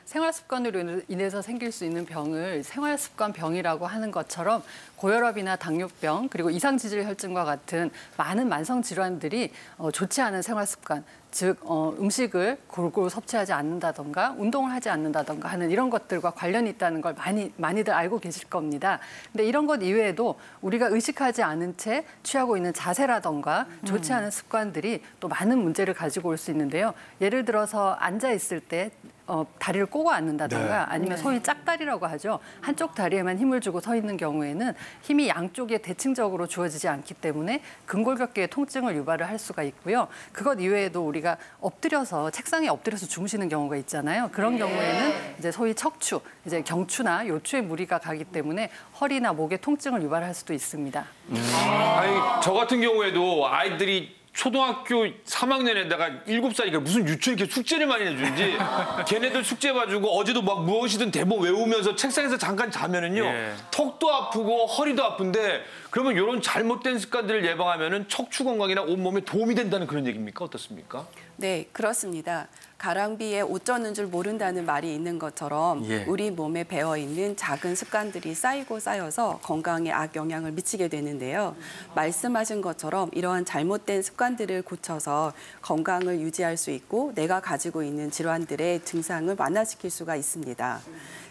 생활 습관으로 인해서 생길 수 있는 병을 생활 습관 병이라고 하는 것처럼 고혈압이나 당뇨병 그리고 이상지질 혈증과 같은 많은 만성 질환들이 좋지 않은 생활 습관, 즉 음식을 골고루 섭취하지 않는다던가 운동을 하지 않는다던가 하는 이런 것들과 관련이 있다는 걸 많이들 알고 계실 겁니다. 근데 이런 것 이외에도 우리가 의식하지 않은 채 취하고 있는 자세라던가 좋지 않은 습관들이 또 많은 문제를 가지고 올 수 있는데요. 예를 들어서 앉아 있을 때 다리를 꼬고 앉는다던가 아니면 소위 짝다리라고 하죠. 한쪽 다리에만 힘을 주고 서 있는 경우에는 힘이 양쪽에 대칭적으로 주어지지 않기 때문에 근골격계의 통증을 유발을 할 수가 있고요. 그것 이외에도 우리가 엎드려서 책상에 엎드려서 주무시는 경우가 있잖아요. 그런 경우에는 이제 소위 척추, 이제 경추나 요추에 무리가 가기 때문에 허리나 목에 통증을 유발할 수도 있습니다. 아니, 저 같은 경우에도 아이들이 초등학교 3학년에다가 7살이니까 무슨 유치원 이렇게 숙제를 많이 내주는지 걔네들 숙제 봐주고 어제도 막 무엇이든 대본 외우면서 책상에서 잠깐 자면은요 턱도 아프고 허리도 아픈데 그러면 이런 잘못된 습관들을 예방하면은 척추 건강이나 온몸에 도움이 된다는 그런 얘기입니까? 어떻습니까? 네, 그렇습니다. 가랑비에 옷 젖는 줄 모른다는 말이 있는 것처럼 우리 몸에 배어있는 작은 습관들이 쌓이고 쌓여서 건강에 악영향을 미치게 되는데요. 말씀하신 것처럼 이러한 잘못된 습관들을 고쳐서 건강을 유지할 수 있고 내가 가지고 있는 질환들의 증상을 완화시킬 수가 있습니다.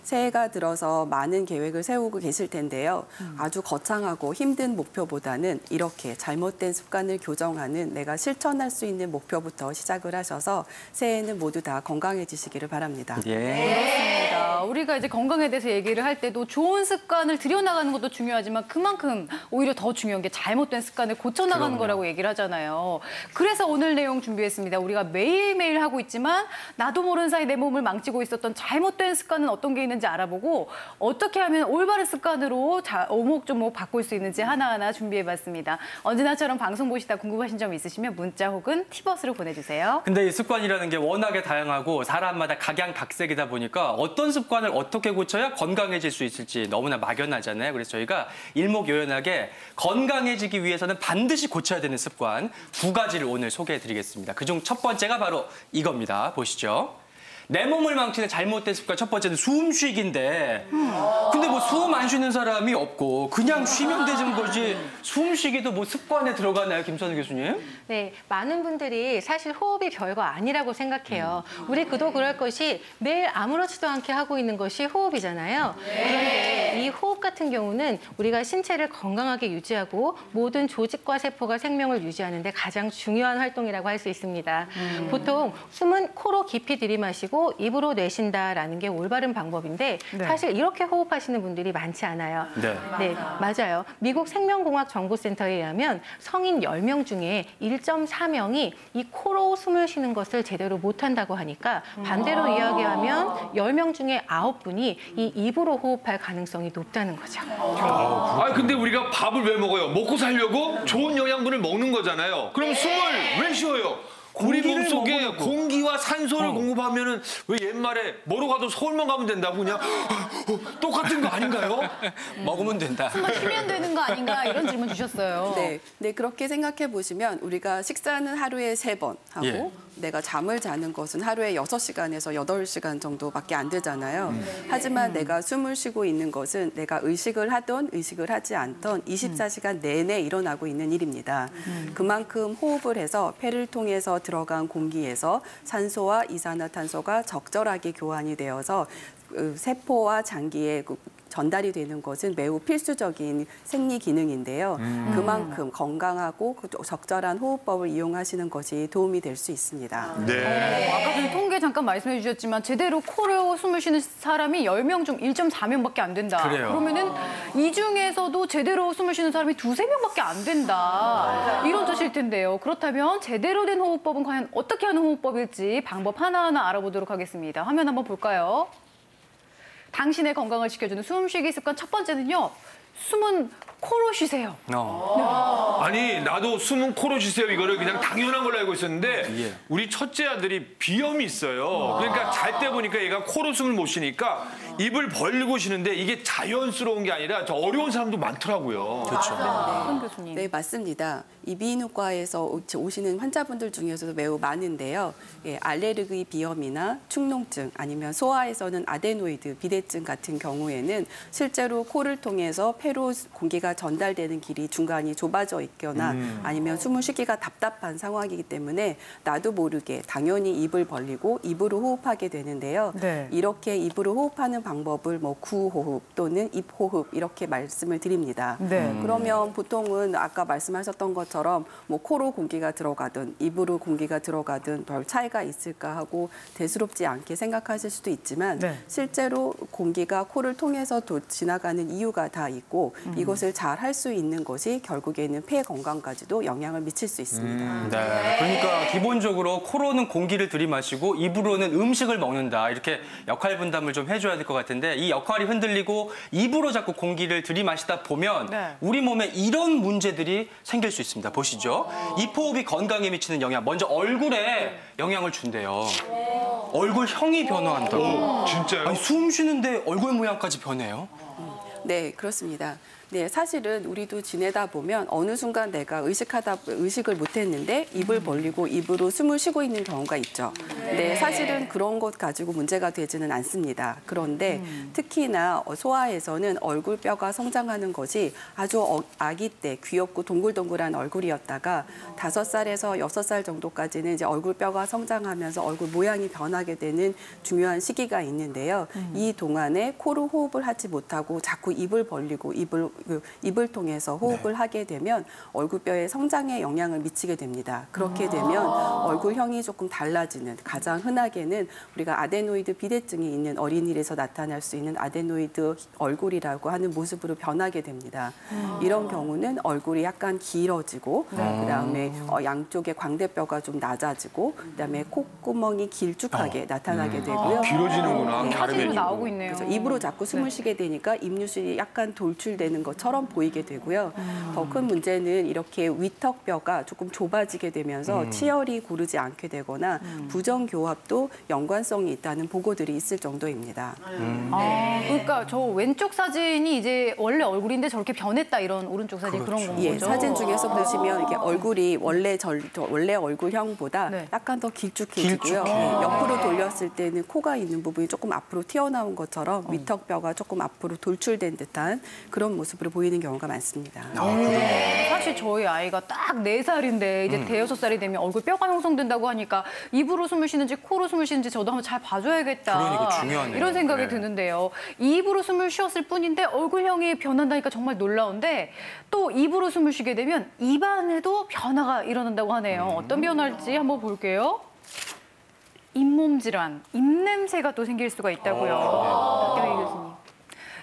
새해가 들어서 많은 계획을 세우고 계실 텐데요. 아주 거창하고 힘든 목표보다는 이렇게 잘못된 습관을 교정하는 내가 실천할 수 있는 목표부터 시작을 하셔서 새해에는 모두 다 건강해지시기를 바랍니다. 그렇습니다. 우리가 이제 건강에 대해서 얘기를 할 때도 좋은 습관을 들여나가는 것도 중요하지만 그만큼 오히려 더 중요한 게 잘못된 습관을 고쳐나가는 거라고 얘기를 하잖아요. 그래서 오늘 내용 준비했습니다. 우리가 매일매일 하고 있지만 나도 모르는 사이 내 몸을 망치고 있었던 잘못된 습관은 어떤 게 있는지 알아보고 어떻게 하면 올바른 습관으로 오목조목 바꿀 수 있는지 하나하나 준비해봤습니다. 언제나처럼 방송 보시다 궁금하신 점 있으시면 문자 혹은 티벗으로 보내주세요. 근데 이 습관이라는 게 워낙에 다양하고 사람마다 각양각색이다 보니까 어떤 습관을 어떻게 고쳐야 건강해질 수 있을지 너무나 막연하잖아요. 그래서 저희가 일목요연하게 건강해지기 위해서는 반드시 고쳐야 되는 습관 2가지를 오늘 소개해드리겠습니다. 그중 첫 번째가 바로 이겁니다. 보시죠. 내 몸을 망치는 잘못된 습관 첫 번째는 숨쉬기인데 근데 뭐 숨 안 쉬는 사람이 없고 그냥 쉬면 되는 거지 숨쉬기도 뭐 습관에 들어가나요, 김선우 교수님? 네, 많은 분들이 사실 호흡이 별거 아니라고 생각해요. 우리 그도 그럴 것이 매일 아무렇지도 않게 하고 있는 것이 호흡이잖아요. 그런데 이 호흡 같은 경우는 우리가 신체를 건강하게 유지하고 모든 조직과 세포가 생명을 유지하는 데 가장 중요한 활동이라고 할 수 있습니다. 보통 숨은 코로 깊이 들이마시고 입으로 내쉰다라는 게 올바른 방법인데 사실 이렇게 호흡하시는 분들이 많지 않아요. 네, 맞아요. 미국 생명공학정보센터에 의하면 성인 10명 중에 1.4명이 이 코로 숨을 쉬는 것을 제대로 못한다고 하니까 반대로 이야기하면 10명 중에 9분이 이 입으로 호흡할 가능성이 높다는 거죠. 아 근데 우리가 밥을 왜 먹어요? 먹고 살려고 좋은 영양분을 먹는 거잖아요. 그럼 숨을 왜 쉬어요? 우리 몸속에 공기와 산소를 공급하면은 왜 옛말에 뭐로 가도 서울만 가면 된다고 그냥 똑같은 거 아닌가요? 먹으면 된다. 숨만 쉬면 되는 거 아닌가 이런 질문 주셨어요. 네, 그렇게 생각해 보시면 우리가 식사는 하루에 3번 하고 내가 잠을 자는 것은 하루에 6시간에서 8시간 정도밖에 안 되잖아요. 하지만 내가 숨을 쉬고 있는 것은 내가 의식을 하던 의식을 하지 않던 24시간 내내 일어나고 있는 일입니다. 그만큼 호흡을 해서 폐를 통해서 들어간 공기에서 산소와 이산화탄소가 적절하게 교환이 되어서 세포와 장기에 전달이 되는 것은 매우 필수적인 생리 기능인데요. 그만큼 건강하고 적절한 호흡법을 이용하시는 것이 도움이 될 수 있습니다. 아까 전에 통계 잠깐 말씀해 주셨지만 제대로 코로 숨을 쉬는 사람이 10명 중 1.4명밖에 안 된다. 그러면은 이 중에서도 제대로 숨을 쉬는 사람이 2~3명밖에 안 된다. 이런 뜻일 텐데요. 그렇다면 제대로 된 호흡법은 과연 어떻게 하는 호흡법일지 방법 하나하나 알아보도록 하겠습니다. 화면 한번 볼까요? 당신의 건강을 지켜주는 숨쉬기 습관 첫 번째는요. 숨은 코로 쉬세요. 아니 나도 숨은 코로 쉬세요 이거를 그냥 당연한 걸로 알고 있었는데 예. 우리 첫째 아들이 비염이 있어요. 그러니까 잘 때 보니까 얘가 코로 숨을 못 쉬니까 입을 벌리고 쉬는데 이게 자연스러운 게 아니라 저 어려운 사람도 많더라고요. 그렇죠. 손 교수님. 네, 맞습니다. 이비인후과에서 오시는 환자분들 중에서도 매우 많은데요. 예, 알레르기 비염이나 축농증 아니면 소아에서는 아데노이드 비대증 같은 경우에는 실제로 코를 통해서 폐로 공기가 전달되는 길이 중간이 좁아져 있거나 아니면 숨을 쉬기가 답답한 상황이기 때문에 나도 모르게 당연히 입을 벌리고 입으로 호흡하게 되는데요. 네. 이렇게 입으로 호흡하는 방법을 뭐 구호흡 또는 입호흡 이렇게 말씀을 드립니다. 네. 그러면 보통은 아까 말씀하셨던 것처럼 뭐 코로 공기가 들어가든 입으로 공기가 들어가든 별 차이가 있을까 하고 대수롭지 않게 생각하실 수도 있지만 네. 실제로 공기가 코를 통해서 지나가는 이유가 다 있고 이것을 잘 할 수 있는 것이 결국에는 폐 건강까지도 영향을 미칠 수 있습니다. 네. 그러니까 기본적으로 코로는 공기를 들이마시고 입으로는 음식을 먹는다. 이렇게 역할 분담을 좀 해줘야 될 것 같은데 이 역할이 흔들리고 입으로 자꾸 공기를 들이마시다 보면 네. 우리 몸에 이런 문제들이 생길 수 있습니다. 보시죠. 입호흡이 건강에 미치는 영향. 먼저 얼굴에 영향을 준대요. 얼굴형이 변화한다고. 진짜요? 아니, 숨 쉬는데 얼굴 모양까지 변해요? 네, 그렇습니다. 네, 사실은 우리도 지내다 보면 어느 순간 내가 의식을 못했는데 입을 벌리고 입으로 숨을 쉬고 있는 경우가 있죠. 네, 사실은 그런 것 가지고 문제가 되지는 않습니다. 그런데 특히나 소아에서는 얼굴뼈가 성장하는 것이 아주 아기 때 귀엽고 동글동글한 얼굴이었다가 5살에서 6살 정도까지는 이제 얼굴뼈가 성장하면서 얼굴 모양이 변하게 되는 중요한 시기가 있는데요. 이 동안에 코로 호흡을 하지 못하고 자꾸 입을 벌리고 입을 통해서 호흡을 하게 되면 얼굴뼈의 성장에 영향을 미치게 됩니다. 그렇게 되면 얼굴형이 조금 달라지는 가장 흔하게는 우리가 아데노이드 비대증이 있는 어린이에서 나타날 수 있는 아데노이드 얼굴이라고 하는 모습으로 변하게 됩니다. 이런 경우는 얼굴이 약간 길어지고 그다음에 양쪽의 광대뼈가 좀 낮아지고 그다음에 콧구멍이 길쭉하게 나타나게 되고요. 길어지는구나. 네, 사진으로 나오고 있네요. 그래서 입으로 자꾸 숨을 쉬게 되니까 입뉴술이 약간 돌출되는 것처럼 보이게 되고요. 더 큰 문제는 이렇게 위턱뼈가 조금 좁아지게 되면서 치열이 고르지 않게 되거나 부정교합도 연관성이 있다는 보고들이 있을 정도입니다. 그러니까 저 왼쪽 사진이 이제 원래 얼굴인데 저렇게 변했다 이런 오른쪽 사진 그런 건 예, 거죠? 사진 중에서 보시면 이게 얼굴이 원래 얼굴형보다 네. 약간 더 길쭉해지고요. 예, 옆으로 돌렸을 때는 코가 있는 부분이 조금 앞으로 튀어나온 것처럼 위턱뼈가 조금 앞으로 돌출된 듯한 그런 모습으로 보이는 경우가 많습니다. 사실 저희 아이가 딱 4살인데 이제 대여섯 살이 되면 얼굴 뼈가 형성된다고 하니까 입으로 숨을 쉬는지 코로 숨을 쉬는지 저도 한번 잘 봐줘야겠다. 그러니까 중요하네요. 이런 생각이 네. 드는데요. 입으로 숨을 쉬었을 뿐인데 얼굴형이 변한다니까 정말 놀라운데 또 입으로 숨을 쉬게 되면 입안에도 변화가 일어난다고 하네요. 어떤 변화일지 한번 볼게요. 잇몸 질환, 입냄새가 또 생길 수가 있다고요. 박경희 교수님.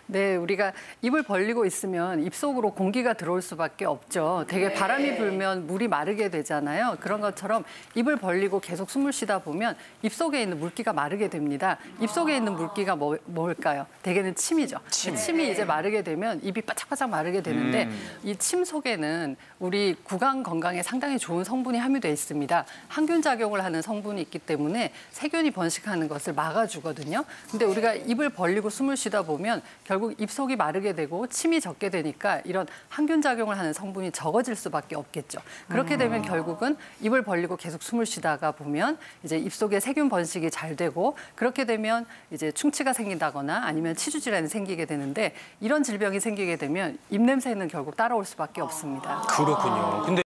네, 우리가 입을 벌리고 있으면 입속으로 공기가 들어올 수밖에 없죠. 되게 바람이 불면 물이 마르게 되잖아요. 그런 것처럼 입을 벌리고 계속 숨을 쉬다 보면 입속에 있는 물기가 마르게 됩니다. 입속에 있는 물기가 뭘까요? 대개는 침이죠. 침이 이제 마르게 되면 입이 바짝바짝 마르게 되는데 이 침 속에는 우리 구강 건강에 상당히 좋은 성분이 함유되어 있습니다. 항균 작용을 하는 성분이 있기 때문에 세균이 번식하는 것을 막아주거든요. 근데 우리가 입을 벌리고 숨을 쉬다 보면 결국 입속이 마르게 되고 침이 적게 되니까 이런 항균 작용을 하는 성분이 적어질 수밖에 없겠죠. 그렇게 되면 결국은 입을 벌리고 계속 숨을 쉬다가 보면 이제 입속에 세균 번식이 잘 되고 그렇게 되면 이제 충치가 생긴다거나 아니면 치주 질환이 생기게 되는데 이런 질병이 생기게 되면 입냄새는 결국 따라올 수밖에 없습니다. 그렇군요. 근데